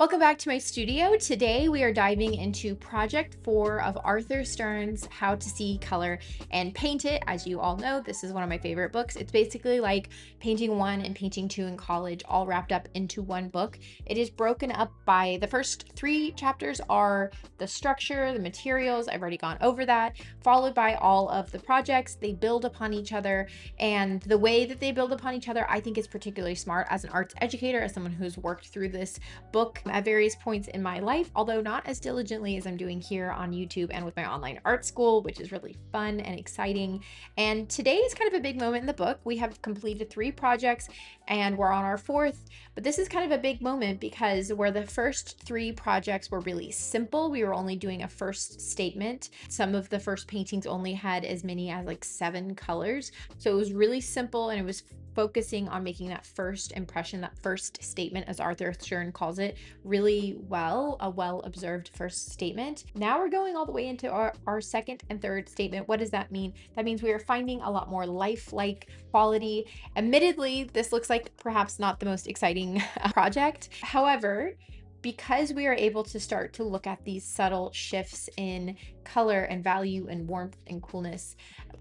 Welcome back to my studio. Today we are diving into Project 4 of Arthur Stern's How to See Color and Paint It. As you all know, this is one of my favorite books. It's basically like Painting 1 and Painting 2 in college, all wrapped up into one book. It is broken up by the first 3 chapters are the structure, the materials, I've already gone over that, followed by all of the projects. They build upon each other, and the way that they build upon each other, I think is particularly smart as an arts educator, as someone who's worked through this book at various points in my life, although not as diligently as I'm doing here on YouTube and with my online art school, which is really fun and exciting. And today is kind of a big moment in the book. We have completed 3 projects and we're on our 4th, but this is kind of a big moment because where the first 3 projects were really simple, we were only doing a first statement. Some of the first paintings only had as many as like 7 colors. So it was really simple and it was focusing on making that first impression, that first statement, as Arthur Stern calls it, really well, a well-observed first statement. Now we're going all the way into our second and third statement. What does that mean? That means we are finding a lot more lifelike quality. Admittedly, this looks like perhaps not the most exciting project. However, because we are able to start to look at these subtle shifts in color and value and warmth and coolness,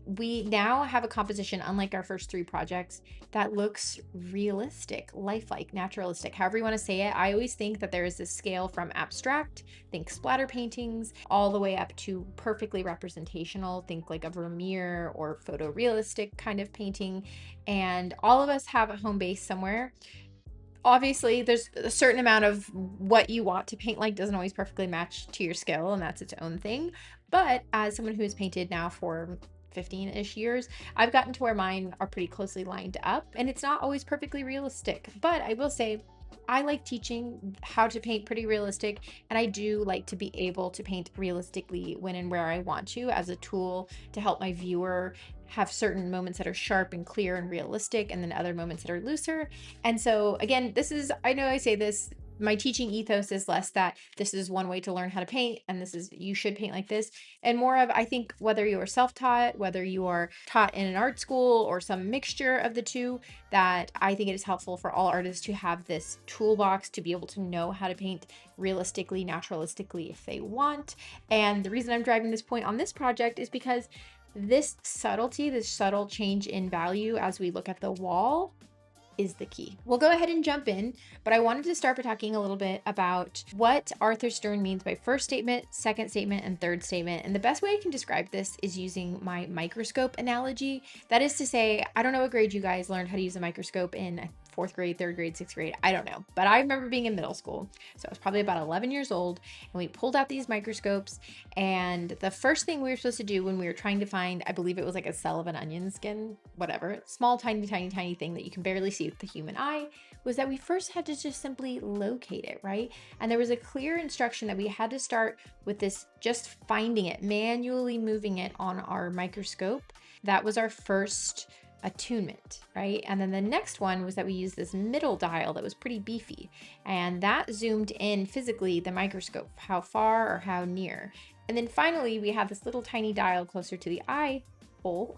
we now have a composition, unlike our first 3 projects, that looks realistic, lifelike, naturalistic, however you want to say it. I always think that there is this scale from abstract, think splatter paintings, all the way up to perfectly representational, think like a Vermeer or photorealistic kind of painting. And all of us have a home base somewhere. Obviously, there's a certain amount of what you want to paint like doesn't always perfectly match to your skill, and that's its own thing. But as someone who has painted now for 15-ish years, I've gotten to where mine are pretty closely lined up, and it's not always perfectly realistic. But I will say, I like teaching how to paint pretty realistic, and I do like to be able to paint realistically when and where I want to as a tool to help my viewer have certain moments that are sharp and clear and realistic, and then other moments that are looser. And so, again, this is, I know I say this, my teaching ethos is less that this is one way to learn how to paint and this is, you should paint like this, and more of, I think, whether you are self-taught, whether you are taught in an art school or some mixture of the two, that I think it is helpful for all artists to have this toolbox to be able to know how to paint realistically, naturalistically if they want. And the reason I'm driving this point on this project is because this subtlety, this subtle change in value as we look at the wall, is the key. We'll go ahead and jump in, but I wanted to start by talking a little bit about what Arthur Stern means by first statement, second statement, and third statement. And the best way I can describe this is using my microscope analogy. That is to say, I don't know what grade you guys learned how to use a microscope in, 4th grade, 3rd grade, 6th grade, I don't know. But I remember being in middle school. So I was probably about 11 years old, and we pulled out these microscopes. And the first thing we were supposed to do when we were trying to find, I believe it was like a cell of an onion skin, whatever, small, tiny, tiny, tiny thing that you can barely see with the human eye, was that we first had to just simply locate it, right? And there was a clear instruction that we had to start with this, just finding it, manually moving it on our microscope. That was our first attunement, right? And then the next one was that we used this middle dial that was pretty beefy, and that zoomed in physically the microscope, how far or how near. And then finally, we had this little tiny dial closer to the eye hole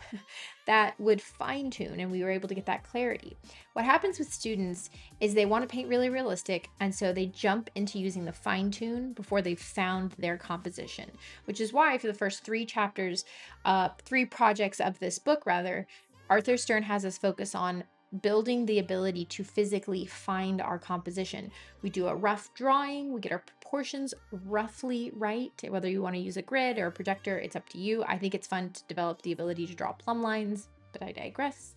that would fine tune, and we were able to get that clarity. What happens with students is they want to paint really realistic, and so they jump into using the fine tune before they've found their composition, which is why for the first 3 chapters, 3 projects of this book rather, Arthur Stern has us focus on building the ability to physically find our composition. We do a rough drawing, we get our proportions roughly right. Whether you want to use a grid or a projector, it's up to you. I think it's fun to develop the ability to draw plumb lines, but I digress.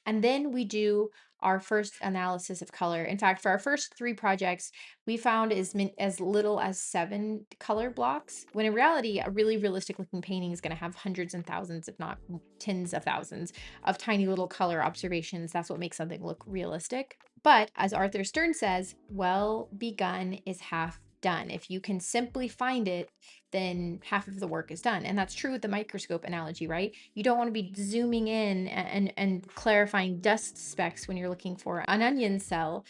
And then we do our first analysis of color. In fact, for our first 3 projects, we found as little as 7 color blocks, when in reality, a really realistic looking painting is going to have hundreds and thousands, if not tens of thousands, of tiny little color observations. That's what makes something look realistic. But as Arthur Stern says, well begun is half done. If you can simply find it, then half of the work is done. And that's true with the microscope analogy, right? You don't want to be zooming in and clarifying dust specks when you're looking for an onion cell,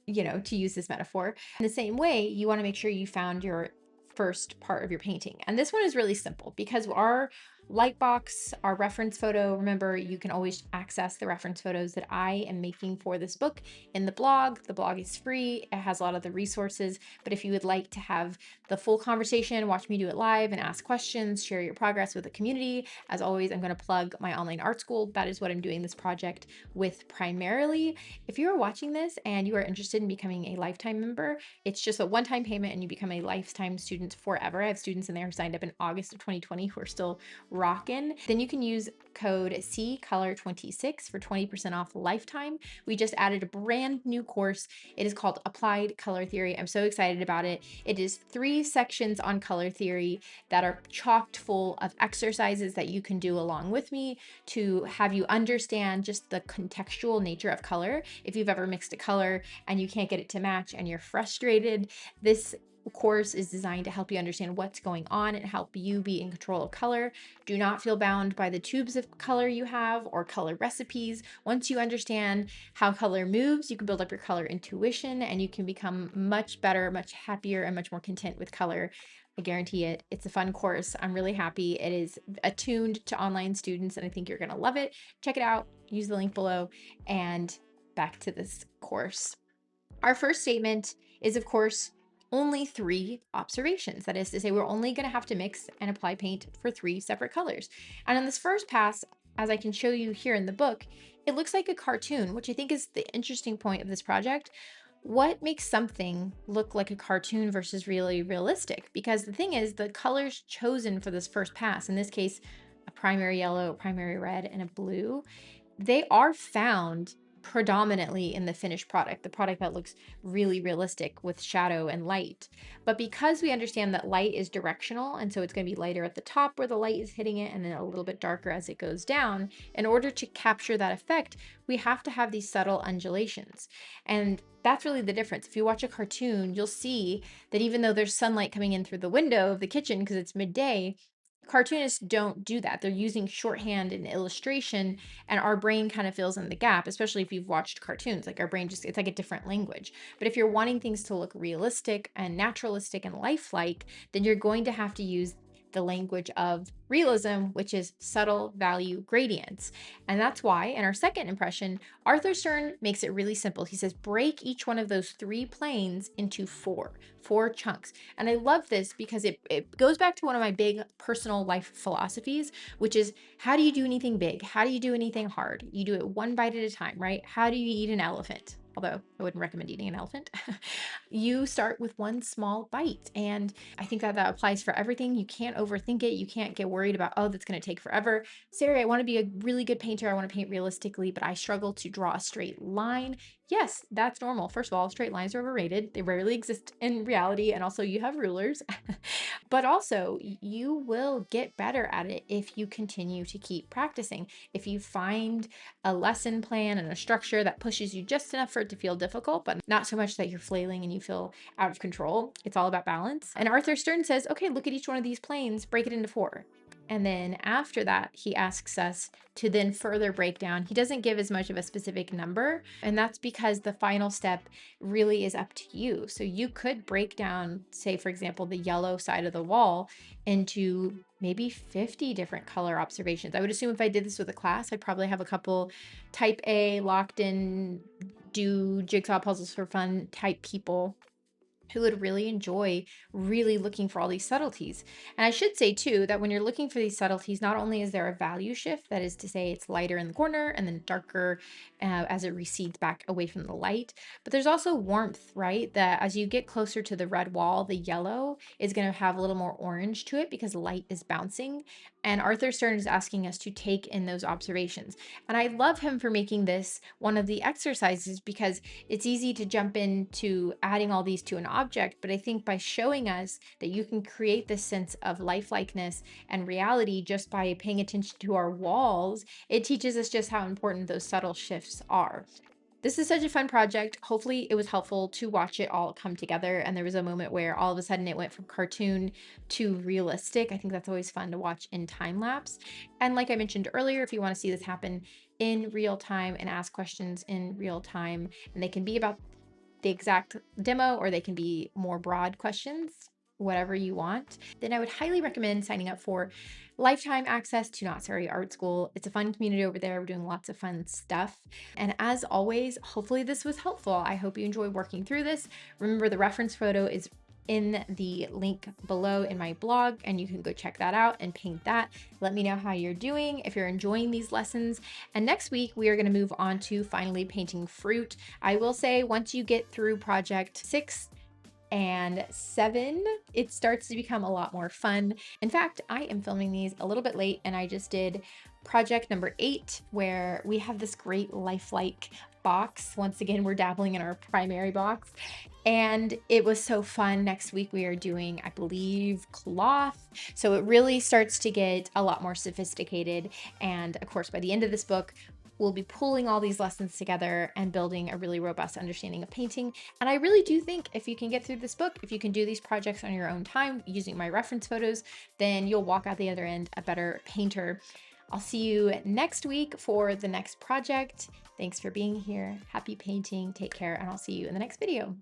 to use this metaphor. In the same way, you want to make sure you found your first part of your painting. And this one is really simple because our Lightbox, our reference photo. Remember, you can always access the reference photos that I am making for this book in the blog. The blog is free. It has a lot of the resources, but if you would like to have the full conversation, watch me do it live and ask questions, share your progress with the community, as always, I'm going to plug my online art school. That is what I'm doing this project with primarily. If you are watching this and you are interested in becoming a lifetime member, it's just a one-time payment and you become a lifetime student forever. I have students in there who signed up in August of 2020 who are still rockin'. Then you can use code CColor26 for 20% off lifetime. We just added a brand new course. It is called Applied Color Theory. I'm so excited about it. It is 3 sections on color theory that are chocked full of exercises that you can do along with me to have you understand just the contextual nature of color. If you've ever mixed a color and you can't get it to match and you're frustrated, this course is designed to help you understand what's going on and help you be in control of color. Do not feel bound by the tubes of color you have or color recipes. Once you understand how color moves, you can build up your color intuition and you can become much better, much happier, and much more content with color. I guarantee it. It's a fun course. I'm really happy. It is attuned to online students and I think you're going to love it. Check it out. Use the link below. And back to this course. Our first statement is, of course, only 3 observations. That is to say, we're only going to have to mix and apply paint for 3 separate colors. And on this first pass, as I can show you here in the book, it looks like a cartoon, which I think is the interesting point of this project. What makes something look like a cartoon versus really realistic? Because the thing is, the colors chosen for this first pass, in this case, a primary yellow, a primary red, and a blue, they are found predominantly in the finished product, the product that looks really realistic with shadow and light. But because we understand that light is directional, and so it's going to be lighter at the top where the light is hitting it and then a little bit darker as it goes down, in order to capture that effect, we have to have these subtle undulations. And that's really the difference. If you watch a cartoon, you'll see that even though there's sunlight coming in through the window of the kitchen because it's midday, cartoonists don't do that. They're using shorthand and illustration, and our brain kind of fills in the gap, especially if you've watched cartoons. Like our brain just, it's like a different language. But if you're wanting things to look realistic and naturalistic and lifelike, then you're going to have to use the language of realism, which is subtle value gradients. And that's why, in our second impression, Arthur Stern makes it really simple. He says, break each one of those 3 planes into four chunks. And I love this because it goes back to one of my big personal life philosophies, which is, how do you do anything big? How do you do anything hard? You do it one bite at a time, right? How do you eat an elephant? Although I wouldn't recommend eating an elephant. You start with one small bite. And I think that applies for everything. You can't overthink it. You can't get worried about, oh, that's going to take forever. Sari, I want to be a really good painter. I want to paint realistically, but I struggle to draw a straight line. Yes, that's normal. First of all, straight lines are overrated. They rarely exist in reality. And also you have rulers, but also you will get better at it if you continue to keep practicing. If you find a lesson plan and a structure that pushes you just enough for it to feel difficult, but not so much that you're flailing and you feel out of control. It's all about balance. And Arthur Stern says, okay, look at each one of these planes, break it into 4. And then after that, he asks us to then further break down. He doesn't give as much of a specific number, and that's because the final step really is up to you. So you could break down, say, for example, the yellow side of the wall into maybe 50 different color observations. I would assume if I did this with a class, I'd probably have a couple type A locked in, do jigsaw puzzles for fun type people who would really enjoy really looking for all these subtleties. And I should say too, that when you're looking for these subtleties, not only is there a value shift, that is to say it's lighter in the corner and then darker as it recedes back away from the light, but there's also warmth, right? That as you get closer to the red wall, the yellow is going to have a little more orange to it because light is bouncing. And Arthur Stern is asking us to take in those observations. And I love him for making this one of the exercises because it's easy to jump into adding all these to an object, but I think by showing us that you can create this sense of lifelikeness and reality just by paying attention to our walls, it teaches us just how important those subtle shifts are. This is such a fun project. Hopefully it was helpful to watch it all come together. And there was a moment where all of a sudden it went from cartoon to realistic. I think that's always fun to watch in time lapse. And like I mentioned earlier, if you want to see this happen in real time and ask questions in real time, and they can be about the exact demo or they can be more broad questions, whatever you want, then I would highly recommend signing up for lifetime access to Not Sari Art School. It's a fun community over there. We're doing lots of fun stuff. And as always, hopefully this was helpful. I hope you enjoy working through this. Remember, the reference photo is in the link below in my blog, and you can go check that out and paint that. Let me know how you're doing, if you're enjoying these lessons. And next week, we are going to move on to finally painting fruit. I will say, once you get through project 6 and 7, it starts to become a lot more fun. In fact, I am filming these a little bit late, and I just did project number 8, where we have this great lifelike box. Once again, we're dabbling in our primary box, and it was so fun. Next week we are doing, I believe, cloth. So it really starts to get a lot more sophisticated. And of course, by the end of this book, we'll be pulling all these lessons together and building a really robust understanding of painting. And I really do think if you can get through this book, if you can do these projects on your own time using my reference photos, then you'll walk out the other end a better painter. I'll see you next week for the next project. Thanks for being here. Happy painting. Take care, and I'll see you in the next video.